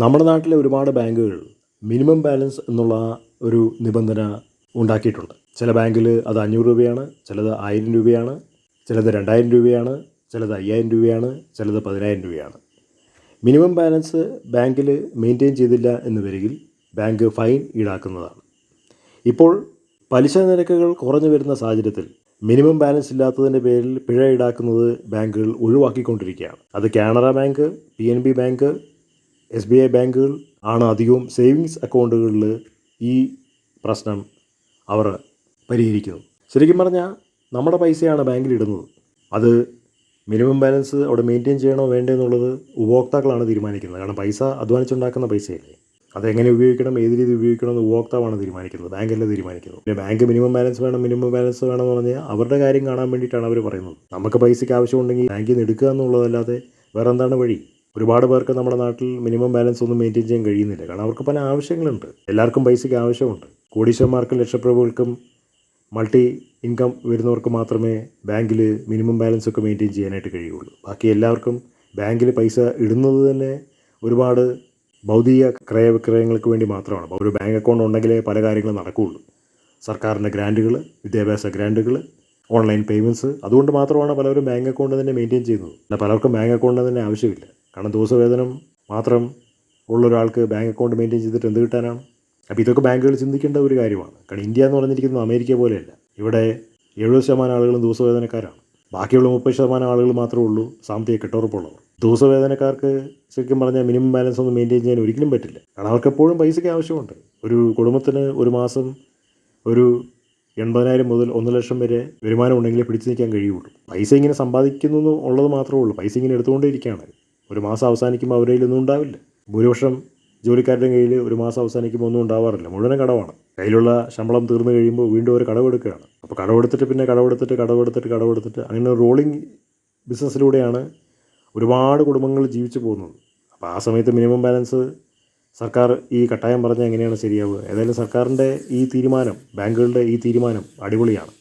നമ്മുടെ നാട്ടിലെ ഒരുപാട് ബാങ്കുകൾ മിനിമം ബാലൻസ് എന്നുള്ള ഒരു നിബന്ധന ഉണ്ടാക്കിയിട്ടുണ്ട്. ചില ബാങ്കിൽ അത് 500 രൂപയാണ്, ചിലത് 1000 രൂപയാണ്, ചിലത് 2000 രൂപയാണ്, ചിലത് 5000 രൂപയാണ്, ചിലത് 10000 രൂപയാണ്. മിനിമം ബാലൻസ് ബാങ്കിൽ മെയിൻറ്റെയിൻ ചെയ്തില്ല എന്ന് വരികിൽ ബാങ്ക് ഫൈൻ ഈടാക്കുന്നതാണ്. ഇപ്പോൾ പലിശ നിരക്കുകൾ കുറഞ്ഞു വരുന്ന സാഹചര്യത്തിൽ മിനിമം ബാലൻസ് ഇല്ലാത്തതിൻ്റെ പേരിൽ പിഴ ഈടാക്കുന്നത് ബാങ്കുകൾ ഒഴിവാക്കിക്കൊണ്ടിരിക്കുകയാണ്. അത് Canara bank, PNB bank, SBI ബാങ്കുകൾ ആണ് അധികവും സേവിങ്സ് അക്കൗണ്ടുകളിൽ ഈ പ്രശ്നം അവർ പരിഹരിക്കുന്നത്. ശരിക്കും പറഞ്ഞാൽ നമ്മുടെ പൈസയാണ് ബാങ്കിലിടുന്നത്. അത് മിനിമം ബാലൻസ് അവിടെ മെയിൻറ്റെയിൻ ചെയ്യണോ വേണ്ടേ എന്നുള്ളത് ഉപഭോക്താക്കളാണ് തീരുമാനിക്കുന്നത്. കാരണം പൈസ അധ്വാനിച്ചുണ്ടാക്കുന്ന പൈസയല്ലേ, അതെങ്ങനെ ഉപയോഗിക്കണം, ഏത് രീതി ഉപയോഗിക്കണം എന്ന് ഉപഭോക്താവാണ് തീരുമാനിക്കുന്നത്, ബാങ്കല്ല തീരുമാനിക്കുന്നത്. പിന്നെ ബാങ്ക് മിനിമം ബാലൻസ് വേണമെന്ന് പറഞ്ഞാൽ അവരുടെ കാര്യം കാണാൻ വേണ്ടിയിട്ടാണ് അവർ പറയുന്നത്. നമുക്ക് പൈസയ്ക്ക് ആവശ്യമുണ്ടെങ്കിൽ ബാങ്കിൽ നിന്ന് എടുക്കുക എന്നുള്ളതല്ലാതെ വേറെ എന്താണ് വഴി? ഒരുപാട് പേർക്ക് നമ്മുടെ നാട്ടിൽ മിനിമം ബാലൻസ് ഒന്നും മെയിൻറ്റെയിൻ ചെയ്യാൻ കഴിയുന്നില്ല. കാരണം അവർക്ക് പല ആവശ്യങ്ങളുണ്ട്. എല്ലാവർക്കും പൈസയ്ക്ക് ആവശ്യമുണ്ട്. കോടീശ്വരന്മാർക്കും ലക്ഷപ്രഭുക്കൾക്കും മൾട്ടി ഇൻകം വരുന്നവർക്ക് മാത്രമേ ബാങ്കിൽ മിനിമം ബാലൻസ് ഒക്കെ മെയിൻറ്റെയിൻ ചെയ്യാനായിട്ട് കഴിയുള്ളൂ. ബാക്കി എല്ലാവർക്കും ബാങ്കിൽ പൈസ ഇടുന്നത് തന്നെ ഒരുപാട് ഭൗതിക ക്രയവിക്രയങ്ങൾക്ക് വേണ്ടി മാത്രമാണ്. അപ്പോൾ ഒരു ബാങ്ക് അക്കൗണ്ട് ഉണ്ടെങ്കിലേ പല കാര്യങ്ങളും നടക്കുകയുള്ളൂ. സർക്കാരിൻ്റെ ഗ്രാൻറ്റുകൾ, വിദ്യാഭ്യാസ ഗ്രാൻറ്റുകൾ, ഓൺലൈൻ പേയ്മെൻറ്റ്സ്, അതുകൊണ്ട് മാത്രമാണ് പലരും ബാങ്ക് അക്കൗണ്ട് തന്നെ മെയിൻറ്റെയിൻ ചെയ്യുന്നത്. എന്നാൽ പലർക്കും ബാങ്ക് അക്കൗണ്ട് തന്നെ ആവശ്യമില്ല. കാരണം ദിവസവേതനം മാത്രം ഉള്ള ഒരാൾക്ക് ബാങ്ക് അക്കൗണ്ട് മെയിൻറ്റെയിൻ ചെയ്തിട്ട് എന്ത് കിട്ടാനാണ്? അപ്പോൾ ഇതൊക്കെ ബാങ്കുകൾ ചിന്തിക്കേണ്ട ഒരു കാര്യമാണ്. കാരണം ഇന്ത്യ എന്ന് പറഞ്ഞിരിക്കുന്നത് അമേരിക്ക പോലെയല്ല. ഇവിടെ 70% ആളുകളും ദിവസവേതനക്കാരാണ്. ബാക്കിയുള്ള 30% ആളുകൾ മാത്രമേ ഉള്ളൂ സാമ്പത്തിക കെട്ടുറപ്പുള്ളവർ. ദിവസവേതനക്കാർക്ക് ശരിക്കും പറഞ്ഞാൽ മിനിമം ബാലൻസ് ഒന്നും മെയിൻറ്റെയിൻ ചെയ്യാൻ ഒരിക്കലും പറ്റില്ല. കാരണം അവർക്ക് എപ്പോഴും പൈസയ്ക്ക് ആവശ്യമുണ്ട്. ഒരു കുടുംബത്തിന് ഒരു മാസം ഒരു 80,000 മുതൽ 1 ലക്ഷം വരെ വരുമാനം ഉണ്ടെങ്കിലേ പിടിച്ചു നിൽക്കാൻ കഴിയുള്ളൂ. പൈസ ഇങ്ങനെ സമ്പാദിക്കുന്നു ഉള്ളത് മാത്രമേ ഉള്ളൂ. പൈസ ഇങ്ങനെ എടുത്തുകൊണ്ടേയിരിക്കുകയാണ്. ഒരു മാസം അവസാനിക്കുമ്പോൾ അവരുടെ കയ്യിലൊന്നും ഉണ്ടാവില്ല. ഭൂരിപക്ഷം ജോലിക്കാരുടെ കയ്യിൽ ഒരു മാസം അവസാനിക്കുമ്പോൾ ഒന്നും ഉണ്ടാവാറില്ല. മുഴുവൻ കടവാണ്. കയ്യിലുള്ള ശമ്പളം തീർന്നു കഴിയുമ്പോൾ വീണ്ടും അവർ കടമെടുക്കുകയാണ്. അപ്പോൾ കടമെടുത്തിട്ട് പിന്നെ കടമെടുത്തിട്ട് അങ്ങനെ റോളിംഗ് ബിസിനസ്സിലൂടെയാണ് ഒരുപാട് കുടുംബങ്ങൾ ജീവിച്ചു പോകുന്നത്. അപ്പോൾ ആ സമയത്ത് മിനിമം ബാലൻസ് സർക്കാർ ഈ കട്ടായം പറഞ്ഞാൽ എങ്ങനെയാണ് ശരിയാവുക? ഏതായാലും സർക്കാരിൻ്റെ ഈ തീരുമാനം, ബാങ്കുകളുടെ ഈ തീരുമാനം അടിപൊളിയാണ്.